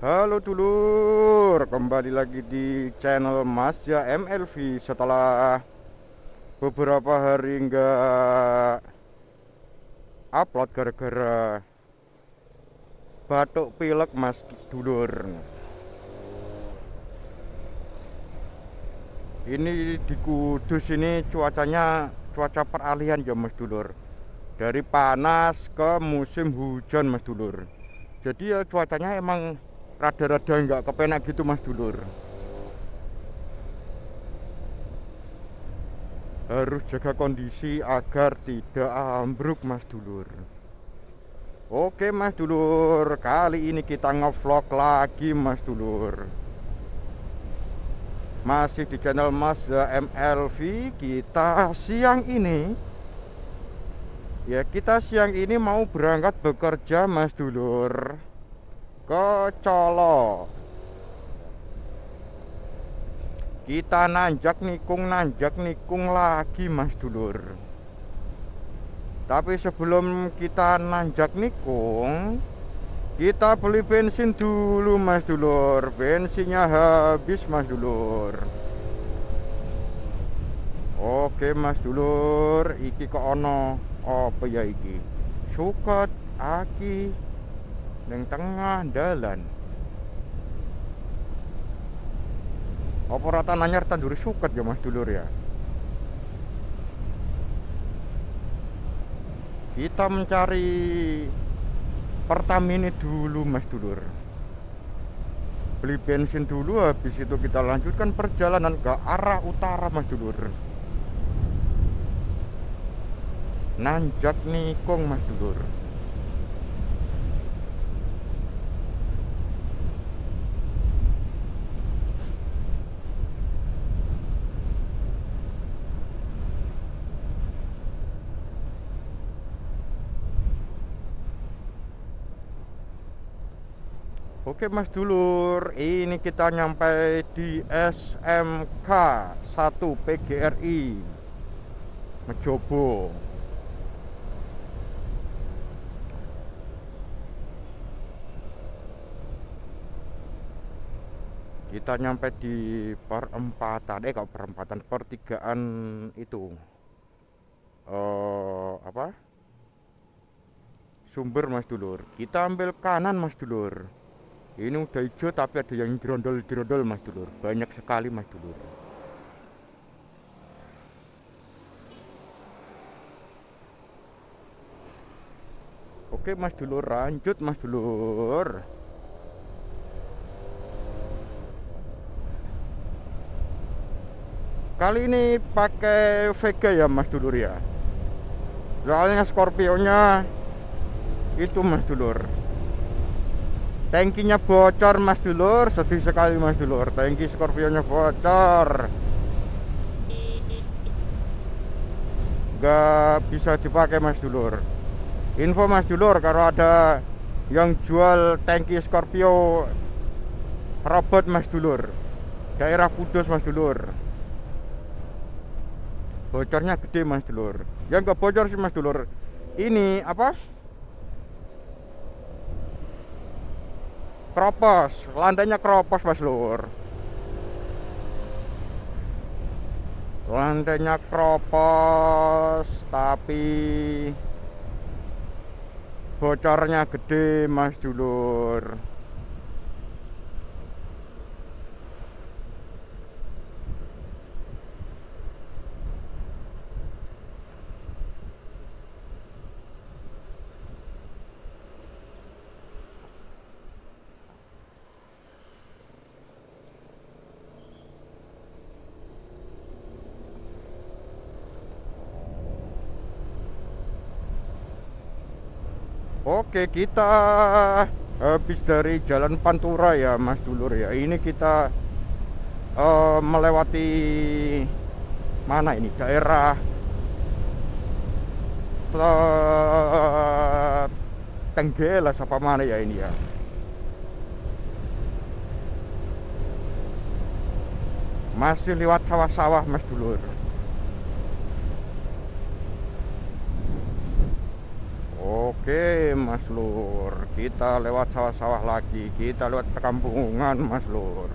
Halo dulur, kembali lagi di channel Mas ya MLV. Setelah beberapa hari nggak upload gara-gara batuk pilek mas dulur. Ini di Kudus ini cuacanya cuaca peralihan ya mas dulur. Dari panas ke musim hujan mas dulur. Jadi ya cuacanya emang rada-rada nggak kepenak gitu mas dulur. Harus jaga kondisi agar tidak ambruk mas dulur. Oke mas dulur, kali ini kita ngevlog lagi mas dulur. Masih di channel Mas MLV. Kita siang ini mau berangkat bekerja mas dulur ke Colo. Kita nanjak nikung lagi mas dulur. Tapi sebelum kita nanjak nikung, kita beli bensin dulu mas dulur. Bensinnya habis mas dulur. Oke mas dulur, iki kok ono apa ya iki? Suket aki neng tengah dalan. Apa rata nanyar tanduri suket ya mas dulur ya. Kita mencari Pertamini dulu mas dulur. Beli bensin dulu, habis itu kita lanjutkan perjalanan ke arah utara mas dulur. Nanjak nikung mas dulur. Oke mas dulur, ini kita nyampe di SMK 1 PGRI Mejobo. Kita nyampe di pertigaan itu apa? Sumber mas dulur. Kita ambil kanan mas dulur. Ini udah hijau tapi ada yang dirondol mas dulur. Banyak sekali mas dulur. Oke mas dulur, lanjut mas dulur. Kali ini pakai Vega ya mas dulur ya. Soalnya Scorpio-nya itu mas dulur, tangkinya bocor mas dulur. Sedih sekali mas dulur, tangki Scorpio-nya bocor, gak bisa dipakai mas dulur. Info mas dulur, kalau ada yang jual tangki Scorpio robot mas dulur, daerah Kudus mas dulur, bocornya gede mas dulur. Yang gak bocor sih mas dulur, ini apa, kropos, lantainya kropos mas lur. Lantainya kropos tapi bocornya gede mas dulur. Oke, kita habis dari Jalan Pantura ya mas dulur ya. Ini kita melewati mana ini, daerah Tenggelas apa mana ya ini ya. Masih lewat sawah-sawah mas dulur. Oke Mas Lur, kita lewat sawah-sawah lagi, kita lewat perkampungan Mas Lur.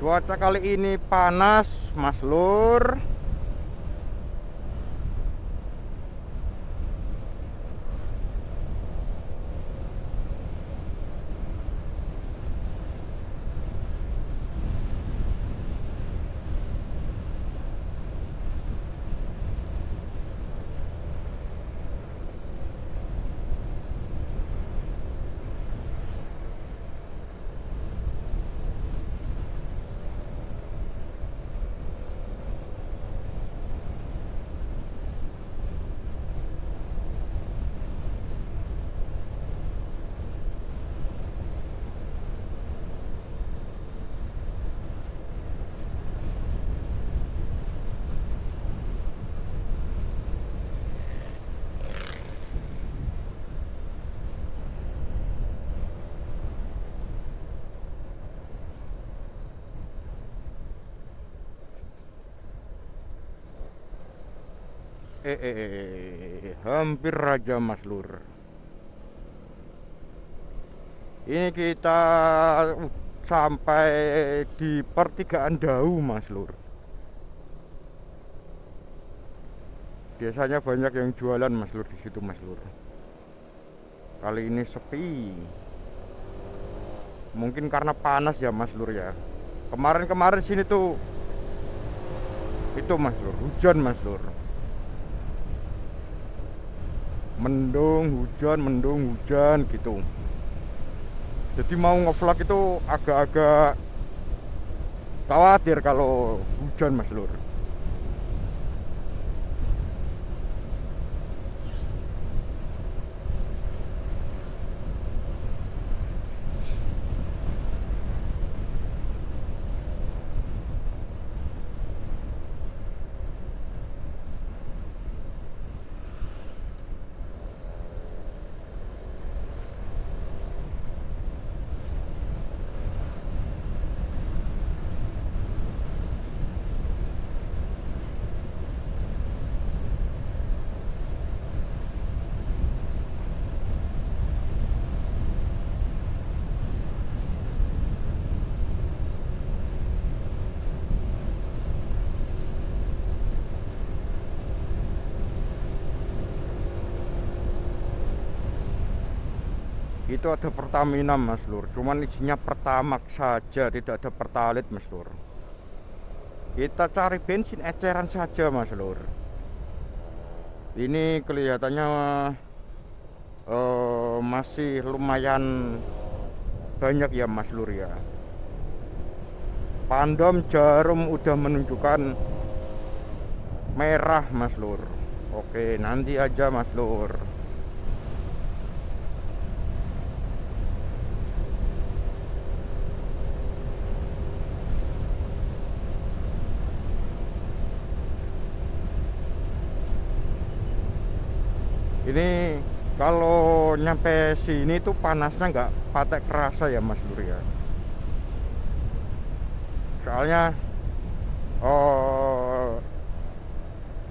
Cuaca kali ini panas Mas Lur. Hampir aja Mas Lur. Ini kita sampai di pertigaan Dau Mas Lur. Biasanya banyak yang jualan Mas Lur di situ Mas Lur. Kali ini sepi. Mungkin karena panas ya Mas Lur ya. Kemarin-kemarin sini tuh itu Mas Lur, hujan Mas Lur. Mendung hujan gitu. Jadi mau ngevlog itu agak-agak khawatir kalau hujan Mas Lur. Itu ada Pertamina Mas Lur, cuman isinya Pertamax saja, tidak ada Pertalite Mas Lur. Kita cari bensin eceran saja Mas Lur. Ini kelihatannya masih lumayan banyak ya Mas Lur ya. Pandom jarum udah menunjukkan merah Mas Lur. Oke, nanti aja Mas Lur. Ini kalau nyampe sini tuh panasnya nggak patek kerasa ya Mas Lur ya. Soalnya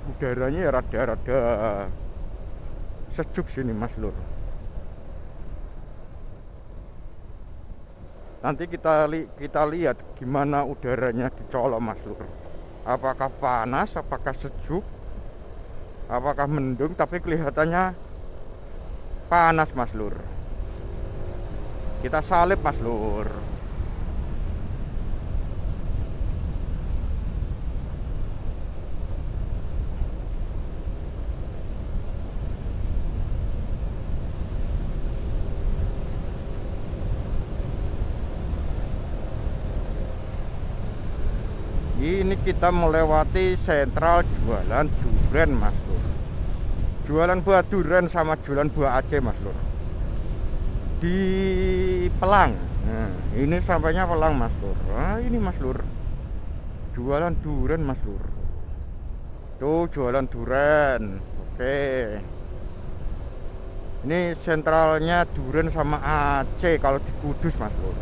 udaranya ya rada-rada sejuk sini Mas Lur. Nanti kita lihat gimana udaranya di Colok Mas Lur. Apakah panas, apakah sejuk, apakah mendung, tapi kelihatannya panas Mas Lur. Kita salib Mas Lur. Ini kita melewati sentral jualan durian Mas Lur. jualan buah durian sama jualan buah Aceh Mas Lur, di Pelang. Nah, ini sampainya Pelang Mas Lur. Nah, ini Mas Lur, jualan durian Mas Lur. Tuh jualan durian. Oke, ini sentralnya durian sama Aceh kalau di Kudus Mas Lur.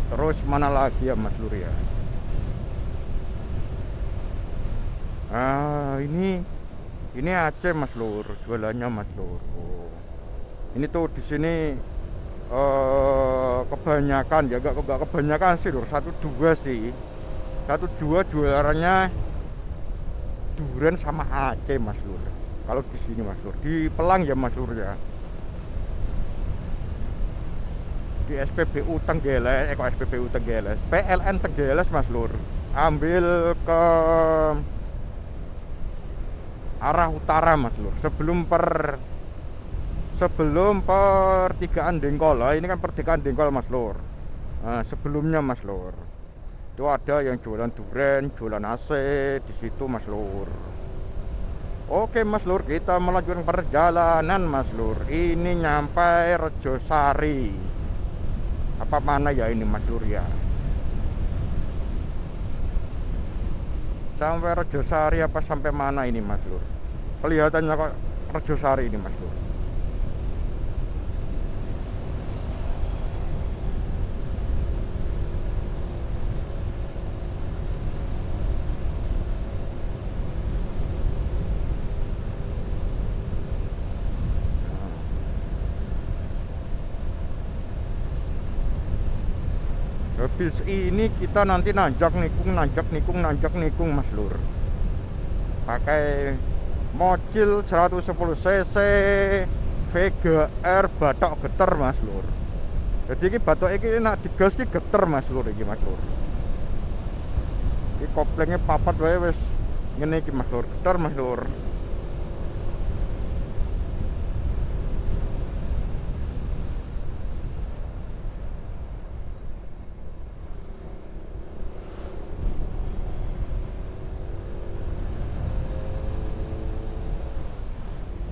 Terus mana lagi ya Mas Lur ya? Ini Aceh Mas Lur, jualannya Mas Lur. Oh. Ini tuh di sini kebanyakan ya, gak kebanyakan sih Lur, satu dua sih. Satu dua jualannya durian sama Aceh Mas Lur. Kalau di sini Mas Lur, di Pelang ya Mas Lur ya. Di SPBU Tenggeles, kok SPBU Tenggeles, PLN Tenggeles Mas Lur. Ambil ke arah utara Mas Lur, sebelum pertigaan Dengkol. Ini kan pertigaan Dengkol Mas Lur. Nah, sebelumnya Mas Lur, itu ada yang jualan durian, jualan AC di situ Mas Lur. Oke Mas Lur, kita melanjutkan perjalanan Mas Lur. Ini nyampe Rejosari. Apa mana ya ini Mas Lur ya? Sampai Rejosari apa sampai mana ini Mas Lur? Kelihatannya kok Rejosari ini Mas Lur. Habis ini kita nanti nanjak nikung Mas Lur. Pakai mobil 110 cc Vega R batok geter Mas Lur. Jadi ini batok ini nak digas ini geter Mas Lur ini Mas Lur. Ini koplengnya papat wae wis ngene iki Mas Lur, geter Mas Lur.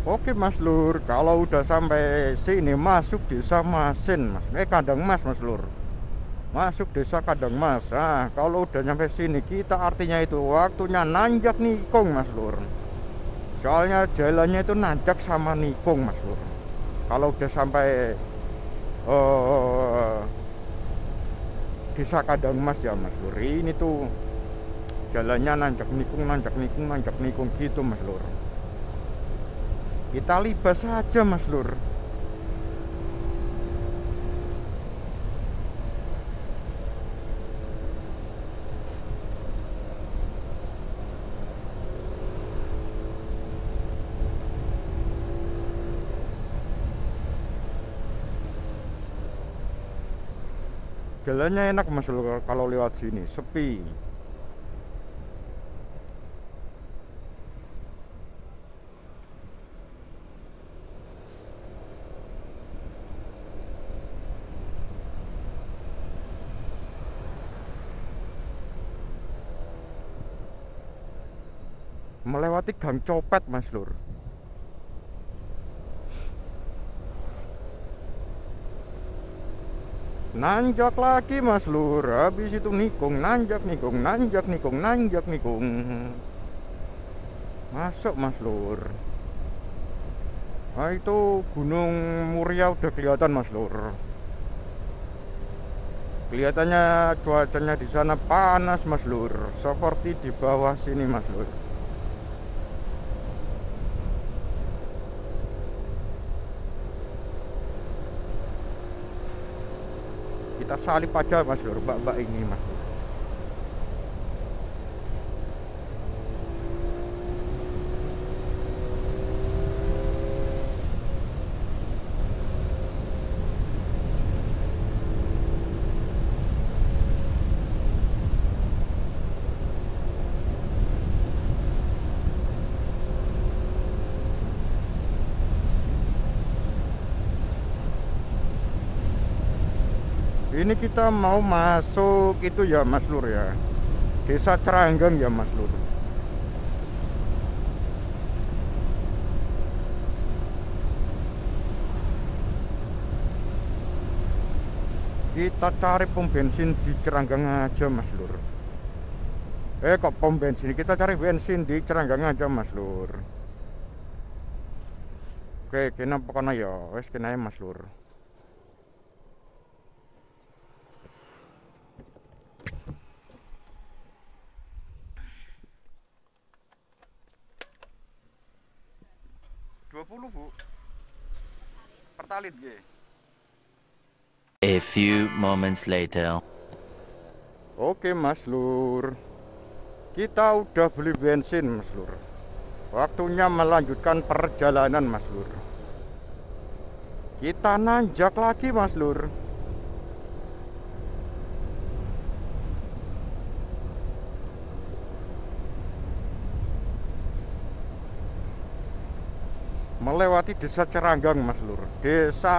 Oke Mas Lur, kalau udah sampai sini masuk desa Masin Mas, Kandang Mas Mas Lur. Masuk desa Kandang Mas. Nah, kalau udah nyampe sini kita artinya itu waktunya nanjak nikung Mas Lur. Soalnya jalannya itu nanjak sama nikung Mas Lur. Kalau udah sampai desa Kandang Mas ya Mas Lur, ini tuh jalannya nanjak nikung gitu Mas Lur. Kita libas saja Mas Lur. Jalannya enak Mas Lur kalau lewat sini, sepi. Melewati Gang Copet Mas Lur. Nanjak lagi Mas Lur. Habis itu nikung, nanjak nikung. Masuk Mas Lur. Nah, itu Gunung Muria udah kelihatan Mas Lur. Kelihatannya cuacanya di sana panas Mas Lur, seperti di bawah sini Mas Lur. Kita salip aja Mas Lur, mbak-mbak ini Mas Lur. Ini kita mau masuk itu ya Mas Lur ya, Desa Ceranggang ya Mas Lur. Kita cari pom bensin di Ceranggang aja Mas Lur. Kok pom bensin, kita cari bensin di Ceranggang aja Mas Lur. Oke, kena pokoknya ya, wes kena ya Mas Lur. Bu, pertalit ya. A few moments later. Oke Mas Lur, kita udah beli bensin Mas Lur. Waktunya melanjutkan perjalanan Mas Lur. Kita nanjak lagi Mas Lur. Melewati Desa Ceranggang Mas Lur. Desa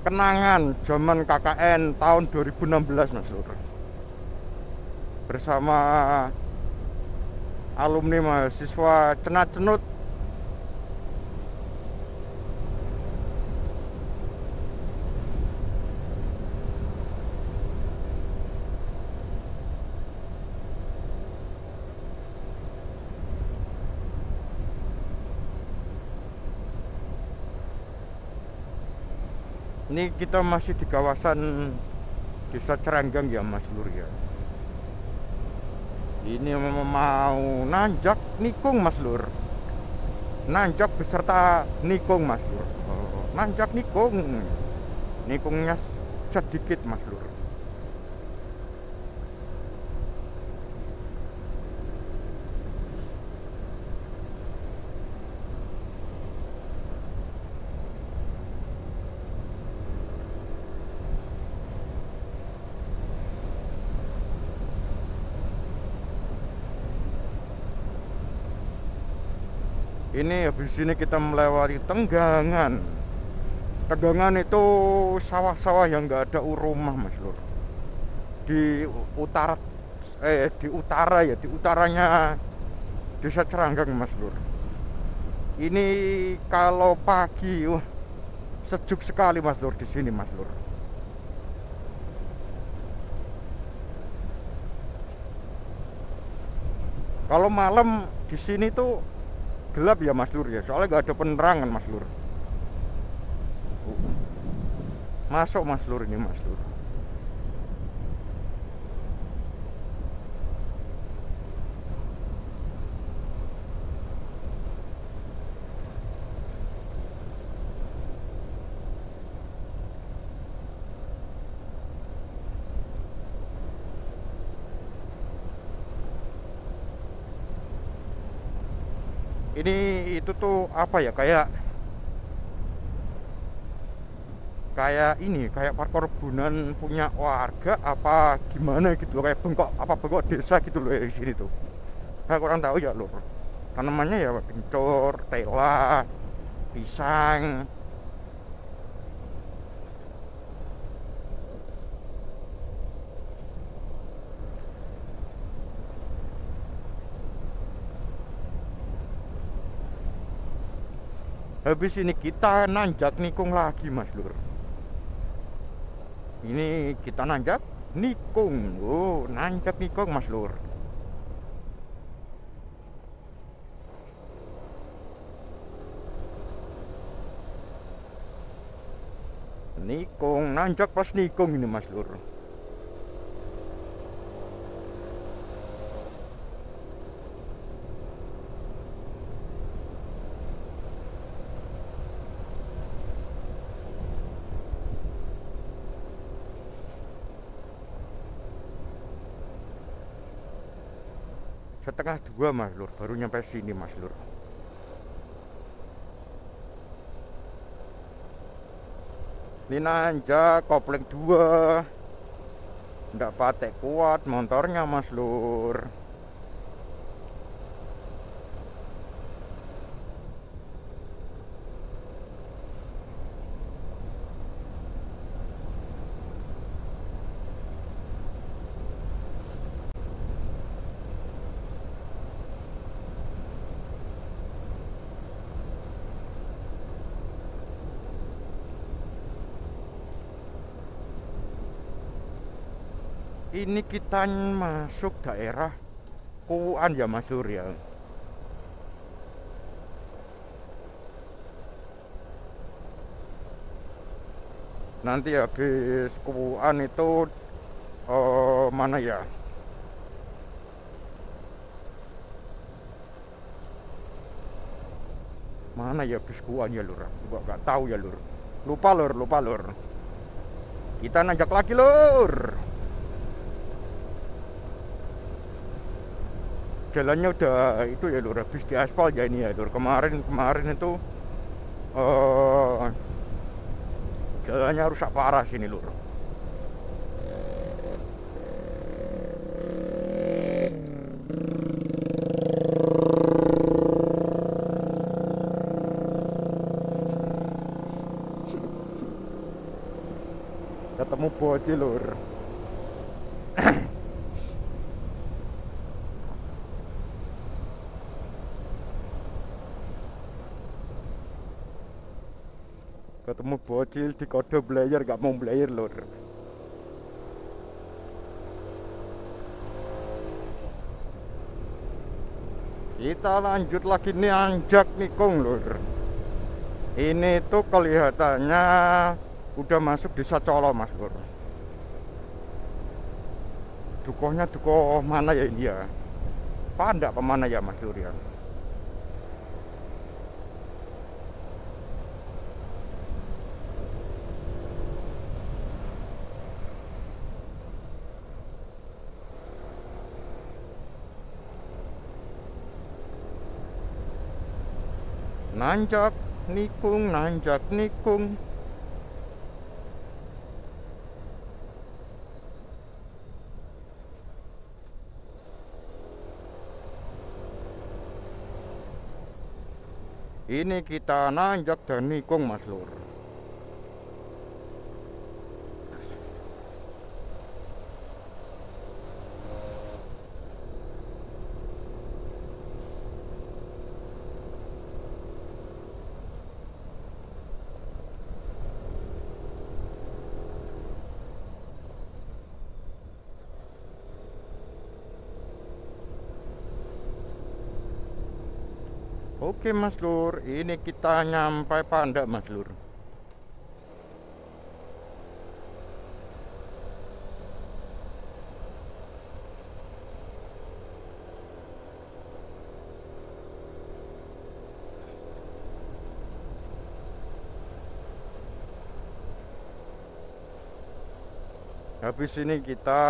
kenangan zaman KKN tahun 2016 Mas Lur. Bersama alumni mahasiswa Cenat-Cenut. Ini kita masih di kawasan Desa Ceranggang ya Mas Lur ya. Ini mau nanjak nikung Mas Lur. Nanjak beserta nikung Mas Lur. Nanjak nikung. Nikungnya sedikit Mas Lur. Ini habis ini kita melewati Tenggangan. Tenggangan itu sawah-sawah yang nggak ada rumah Mas Lur. Di utara di utaranya Desa Ceranggang Mas Lur. Ini kalau pagi sejuk sekali Mas Lur di sini Mas Lur. Kalau malam di sini tuh gelap ya Mas Lur ya, soalnya nggak ada penerangan Mas Lur. Masuk Mas Lur ini Mas Lur. Ini itu tuh apa ya, kayak ini kayak perkebunan punya warga apa gimana gitu loh, kayak bengkok desa gitu loh ya di sini tuh. Nah, kurang tahu ya loh. Tanamannya ya kencur, tela, pisang. Habis ini kita nanjak nikung lagi Mas Lur. Ini kita nanjak nikung. Nanjak nikung Mas Lur. Nikung, nanjak pas nikung ini Mas Lur. Setengah dua Mas Lur, baru nyampe sini Mas Lur. Ini nanjak kopling 2. Nggak patek kuat motornya Mas Lur. Ini kita masuk daerah Kuuan ya Mas Lur ya. Nanti habis Kuuan itu mana ya? Mana ya habis Kuuan ya Lur? Gak tahu ya Lur. Lupa Lur. Kita nanjak lagi Lur. Jalannya udah itu ya Lur, habis di aspal ya ini ya Lur. Kemarin itu jalannya rusak parah sini Lur. Ketemu bocil Lur. Ketemu bocil di kode belayer gak mau belayer Lur. Kita lanjut lagi nih anjak nikung Lur. Ini tuh kelihatannya udah masuk desa Colo Mas Lur. Dukohnya dukoh mana ya ini ya? Pandak pemana ya Mas Lur ya? Nanjak nikung. Ini kita nanjak dan nikung Mas Lur. Oke Mas Lur, ini kita nyampe Pandak Mas Lur. Habis ini kita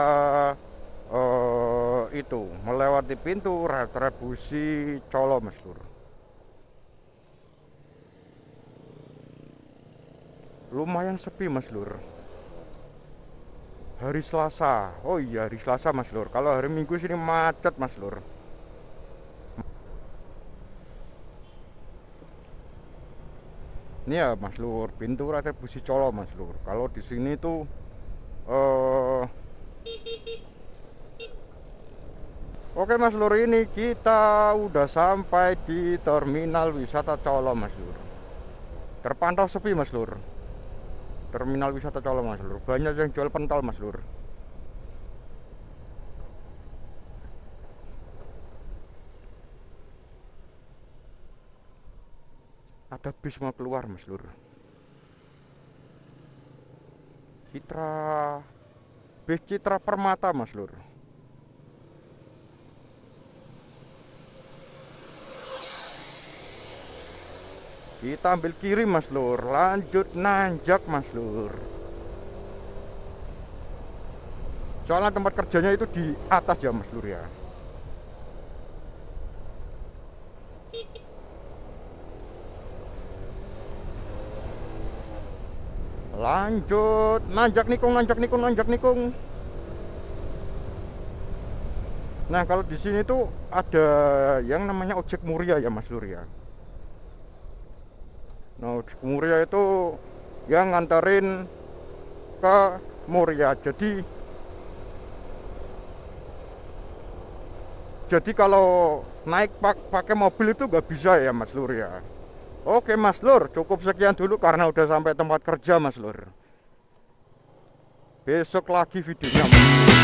itu melewati pintu retribusi Colo Mas Lur. Lumayan sepi Mas Lur. Hari Selasa. Oh iya hari Selasa Mas Lur. Kalau hari Minggu sini macet Mas Lur. Ini ya Mas Lur, pintu retribusi Colo Mas Lur. Kalau di sini tuh Oke Mas Lur, ini kita udah sampai di terminal wisata Colo Mas Lur. Terpantau sepi Mas Lur. Terminal wisata Colo Mas Lur. Banyak yang jual pentol Mas Lur. Ada bis mau keluar Mas Lur. Bis Citra Permata Mas Lur. Kita ambil kiri Mas Lur, lanjut nanjak Mas Lur. Soalnya tempat kerjanya itu di atas ya Mas Lur ya. Lanjut nanjak nikung. Nah, kalau di sini tuh ada yang namanya ojek muria ya Mas Lur ya. Nah, Muria itu yang nganterin ke Muria. Jadi kalau naik pakai mobil itu nggak bisa ya Mas Lur ya. Oke Mas Lur, cukup sekian dulu karena udah sampai tempat kerja Mas Lur. Besok lagi videonya Mas.